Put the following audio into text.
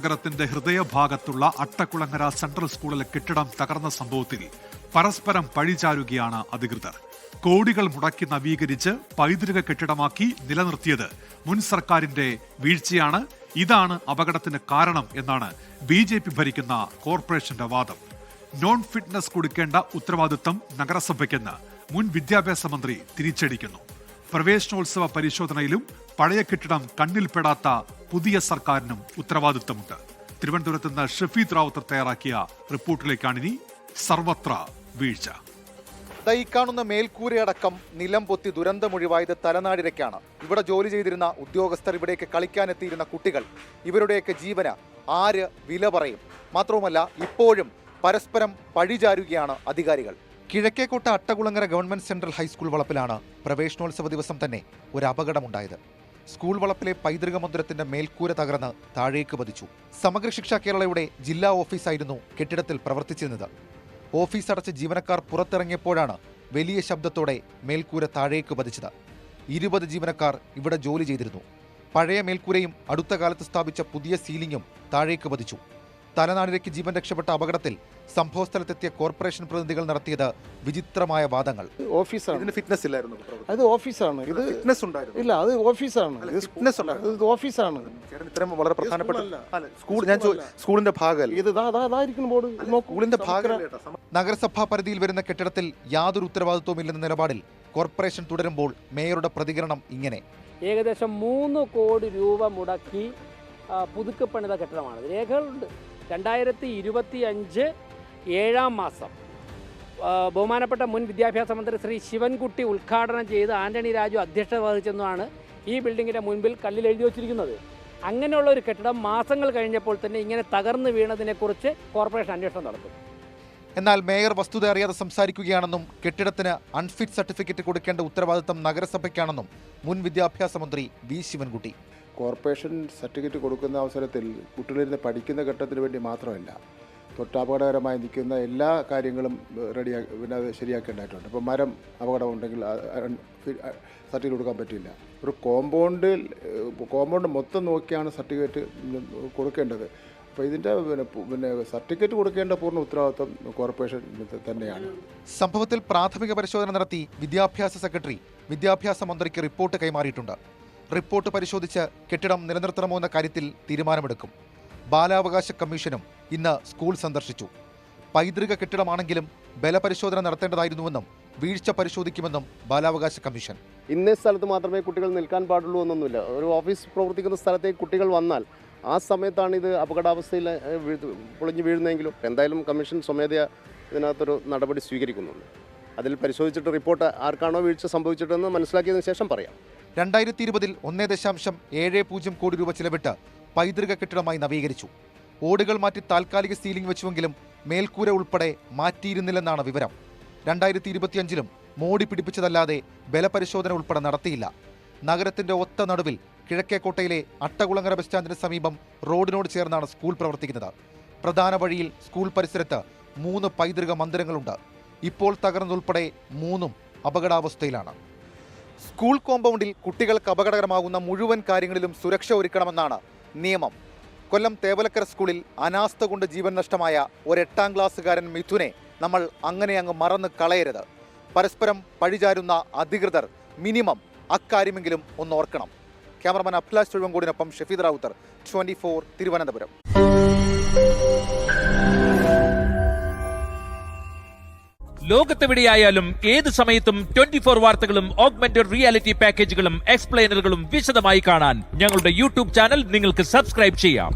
നഗരത്തിന്റെ ഹൃദയഭാഗത്തുള്ള അട്ടക്കുളങ്ങര സെൻട്രൽ സ്കൂളിലെ കെട്ടിടം തകർന്ന സംഭവത്തിൽ പരസ്പരം പഴിചാരുകയാണ് അധികൃതർ. കോടികൾ മുടക്കി നവീകരിച്ച് പൈതൃക കെട്ടിടമാക്കി നിലനിർത്തിയത് മുൻ സർക്കാരിന്റെ വീഴ്ചയാണ്. ഇതാണ് അപകടത്തിന് കാരണം എന്നാണ് BJP ഭരിക്കുന്ന കോർപ്പറേഷന്റെ വാദം. നോൺ ഫിറ്റ്നസ് കൊടുക്കേണ്ട ഉത്തരവാദിത്തം നഗരസഭയ്ക്കെന്ന് മുൻ വിദ്യാഭ്യാസ മന്ത്രി തിരിച്ചടിക്കുന്നു. പ്രവേശനോത്സവ പരിശോധനയിലും പഴയ കെട്ടിടം കണ്ണിൽപ്പെടാത്ത പുതിയ സർക്കാരിനും ഉത്തരവാദിത്തമുണ്ട്. തിരുവനന്തപുരത്ത് നിന്ന് ഷഫീദ് റാവുത്തർ തയ്യാറാക്കിയ റിപ്പോർട്ടിലേക്കാണിനി സർവത്ര വീഴ്ച. ഈ കാണുന്ന മേൽക്കൂരയടക്കം നിലം പൊത്തി ദുരന്തമൊഴിവായത് തലനാടിരയ്ക്കാണ്. ഇവിടെ ജോലി ചെയ്തിരുന്ന ഉദ്യോഗസ്ഥർ, ഇവിടേക്ക് കളിക്കാനെത്തിയിരുന്ന കുട്ടികൾ, ഇവരുടെയൊക്കെ ജീവന് ആര് വില പറയും? മാത്രവുമല്ല, ഇപ്പോഴും പരസ്പരം പഴിചാരുകയാണ് അധികാരികൾ. Kizhakkekotta Attakulangara government central high school വളപ്പിലാണ് പ്രവേശനോത്സവ ദിവസം തന്നെ ഒരു അപകടമുണ്ടായത്. സ്കൂൾ വളപ്പിലെ പൈതൃക മന്ദിരത്തിന്റെ മേൽക്കൂര തകർന്ന് താഴേക്ക് പതിച്ചു. സമഗ്ര ശിക്ഷ കേരളയുടെ ജില്ലാ ഓഫീസായിരുന്നു കെട്ടിടത്തിൽ പ്രവർത്തിച്ചിരുന്നത്. ഓഫീസ് അടച്ച് ജീവനക്കാർ പുറത്തിറങ്ങിയപ്പോഴാണ് വലിയ ശബ്ദത്തോടെ മേൽക്കൂര താഴേക്ക് പതിച്ചത്. 20 ജീവനക്കാർ ഇവിടെ ജോലി ചെയ്തിരുന്നു. പഴയ മേൽക്കൂരയും അടുത്ത കാലത്ത് സ്ഥാപിച്ച പുതിയ സീലിംഗും താഴേക്ക് പതിച്ചു. തലനാടിരയ്ക്ക് ജീവൻ രക്ഷപ്പെട്ട അപകടത്തിൽ സംഭവസ്ഥലത്തെത്തിയ കോർപ്പറേഷൻ പ്രതിനിധികൾ നടത്തിയത് വിചിത്രമായ വാദങ്ങൾ. ഓഫീസാണ്, ഇതിന് ഫിറ്റ്നസ് ഇല്ലായിരുന്നു. അത് ഓഫീസാണ്, ഇത് ഫിറ്റ്നസ് ഉണ്ടായിരുന്നു. ഇല്ല, അത് ഓഫീസാണ്, ഇത് ഓഫീസാണ്. ഇത്തരം വളരെ പ്രധാനപ്പെട്ട സ്കൂൾ, ഞാൻ സ്കൂളിന്റെ ഭാഗമല്ല ഇത്, അതായിരിക്കും ബോർഡ്, സ്കൂളിന്റെ ഭാഗമല്ല. നഗരസഭാ പരിധിയിൽ വരുന്ന കെട്ടിടത്തിൽ യാതൊരു ഉത്തരവാദിത്വമില്ലെന്ന നിലപാടിൽ കോർപ്പറേഷൻ തുടരുമ്പോൾ മേയറുടെ പ്രതികരണം ഇങ്ങനെ: ഏകദേശം 3 കോടി രൂപ മുടക്കി പുതുക്കപ്പണിത കെട്ടിടമാണ്. രേഖകളുണ്ട്. 2025 7-ാം മാസം ബഹുമാനപ്പെട്ട മുൻ വിദ്യാഭ്യാസ മന്ത്രി ശ്രീ ശിവൻകുട്ടി ഉദ്ഘാടനം ചെയ്ത് ആന്റണി രാജു അധ്യക്ഷത വഹിച്ചെന്നാണ് ഈ ബിൽഡിങ്ങിൻ്റെ മുൻപിൽ കല്ലിൽ എഴുതി വച്ചിരിക്കുന്നത്. അങ്ങനെയുള്ള ഒരു കെട്ടിടം മാസങ്ങൾ കഴിഞ്ഞപ്പോൾ തന്നെ ഇങ്ങനെ തകർന്നു വീണതിനെക്കുറിച്ച് കോർപ്പറേഷൻ അന്വേഷണം നടത്തും. എന്നാൽ മേയർ വസ്തുത അറിയാതെ സംസാരിക്കുകയാണെന്നും കെട്ടിടത്തിന് അൺഫിറ്റ് സർട്ടിഫിക്കറ്റ് കൊടുക്കേണ്ട ഉത്തരവാദിത്തം നഗരസഭയ്ക്കാണെന്നും മുൻ വിദ്യാഭ്യാസ മന്ത്രി V. ശിവൻകുട്ടി. കോർപ്പറേഷൻ സർട്ടിഫിക്കറ്റ് കൊടുക്കുന്ന അവസരത്തിൽ കുട്ടികളിരുന്ന് പഠിക്കുന്ന ഘട്ടത്തിന് വേണ്ടി മാത്രമല്ല, തൊട്ടപകടകരമായി നിൽക്കുന്ന എല്ലാ കാര്യങ്ങളും പിന്നെ അത് ശരിയാക്കേണ്ടതായിട്ടുണ്ട്. ഇപ്പോൾ മരം അപകടമുണ്ടെങ്കിൽ സർട്ടിഫിക്കറ്റ് കൊടുക്കാൻ പറ്റില്ല. ഒരു കോമ്പൗണ്ട് മൊത്തം നോക്കിയാണ് സർട്ടിഫിക്കറ്റ് കൊടുക്കേണ്ടത്. അപ്പോൾ ഇതിൻ്റെ പിന്നെ സർട്ടിഫിക്കറ്റ് കൊടുക്കേണ്ട പൂർണ്ണ ഉത്തരവാദിത്വം കോർപ്പറേഷൻ തന്നെയാണ്. സംഭവത്തിൽ പ്രാഥമിക പരിശോധന നടത്തി വിദ്യാഭ്യാസ സെക്രട്ടറി വിദ്യാഭ്യാസ മന്ത്രിക്ക് റിപ്പോർട്ട് കൈമാറിയിട്ടുണ്ട്. റിപ്പോർട്ട് പരിശോധിച്ച് കെട്ടിടം നിലനിർത്തണമോ എന്ന കാര്യത്തിൽ തീരുമാനമെടുക്കും. ബാലാവകാശ കമ്മീഷനും ഇന്ന് സ്കൂൾ സന്ദർശിച്ചു. പൈതൃക കെട്ടിടമാണെങ്കിലും ബലപരിശോധന നടത്തേണ്ടതായിരുന്നുവെന്നും വീഴ്ച പരിശോധിക്കുമെന്നും ബാലാവകാശ കമ്മീഷൻ. ഇന്ന സ്ഥലത്ത് മാത്രമേ കുട്ടികൾ നിൽക്കാൻ പാടുള്ളൂ എന്നൊന്നുമില്ല. ഒരു ഓഫീസ് പ്രവർത്തിക്കുന്ന സ്ഥലത്തേക്ക് കുട്ടികൾ വന്നാൽ ആ സമയത്താണ് ഇത് അപകടാവസ്ഥയിൽ പൊളിഞ്ഞു വീഴുന്നതെങ്കിലും എന്തായാലും കമ്മീഷൻ സ്വമേധയാ ഇതിനകത്തൊരു നടപടി സ്വീകരിക്കുന്നുണ്ട്. അതിൽ പരിശോധിച്ചിട്ട് റിപ്പോർട്ട് ആർക്കാണോ വീഴ്ച സംഭവിച്ചിട്ടെന്ന് മനസ്സിലാക്കിയതിനു ശേഷം പറയാം. 2020 1.70 കോടി രൂപ ചിലവിട്ട് പൈതൃക കെട്ടിടമായി നവീകരിച്ചു. ഓടുകൾ മാറ്റി താൽക്കാലിക സീലിംഗ് വെച്ചുവെങ്കിലും മേൽക്കൂര ഉൾപ്പെടെ മാറ്റിയിരുന്നില്ലെന്നാണ് വിവരം. 2025 മോടി പിടിപ്പിച്ചതല്ലാതെ ബലപരിശോധന ഉൾപ്പെടെ നടത്തിയില്ല. നഗരത്തിന്റെ ഒത്ത നടുവിൽ കിഴക്കേക്കോട്ടയിലെ അട്ടകുളങ്ങര ബസ് സ്റ്റാൻഡിന് സമീപം റോഡിനോട് ചേർന്നാണ് സ്കൂൾ പ്രവർത്തിക്കുന്നത്. പ്രധാന വഴിയിൽ സ്കൂൾ പരിസരത്ത് 3 പൈതൃക മന്ദിരങ്ങളുണ്ട്. ഇപ്പോൾ തകർന്നതുൾപ്പെടെ 3ഉം അപകടാവസ്ഥയിലാണ്. സ്കൂൾ കോമ്പൗണ്ടിൽ കുട്ടികൾക്ക് അപകടകരമാകുന്ന മുഴുവൻ കാര്യങ്ങളിലും സുരക്ഷ ഒരുക്കണമെന്നാണ് നിയമം. കൊല്ലം തേവലക്കര സ്കൂളിൽ അനാസ്ഥ കൊണ്ട് ജീവൻ നഷ്ടമായ ഒരു 8ാം ക്ലാസ്സുകാരൻ മിഥുനെ നമ്മൾ അങ്ങനെ അങ്ങ് മറന്ന് കളയരുത്. പരസ്പരം പഴിചാരുന്ന അധികൃതർ മിനിമം അക്കാര്യമെങ്കിലും ഒന്ന് ഓർക്കണം. ക്യാമറമാൻ അഭിലാഷ് ചുഴവങ്കോടിനൊപ്പം ഷഫീദ് റാവുത്തർ, 24 തിരുവനന്തപുരം. ലോകത്തെവിടെയായാലും ഏത് സമയത്തും 24 വാർത്തകളും ഓഗ്മെന്റഡ് റിയാലിറ്റി പാക്കേജുകളും എക്സ്പ്ലെയിനറുകളും വിശദമായി കാണാൻ ഞങ്ങളുടെ YouTube ചാനൽ നിങ്ങൾക്ക് സബ്സ്ക്രൈബ് ചെയ്യാം.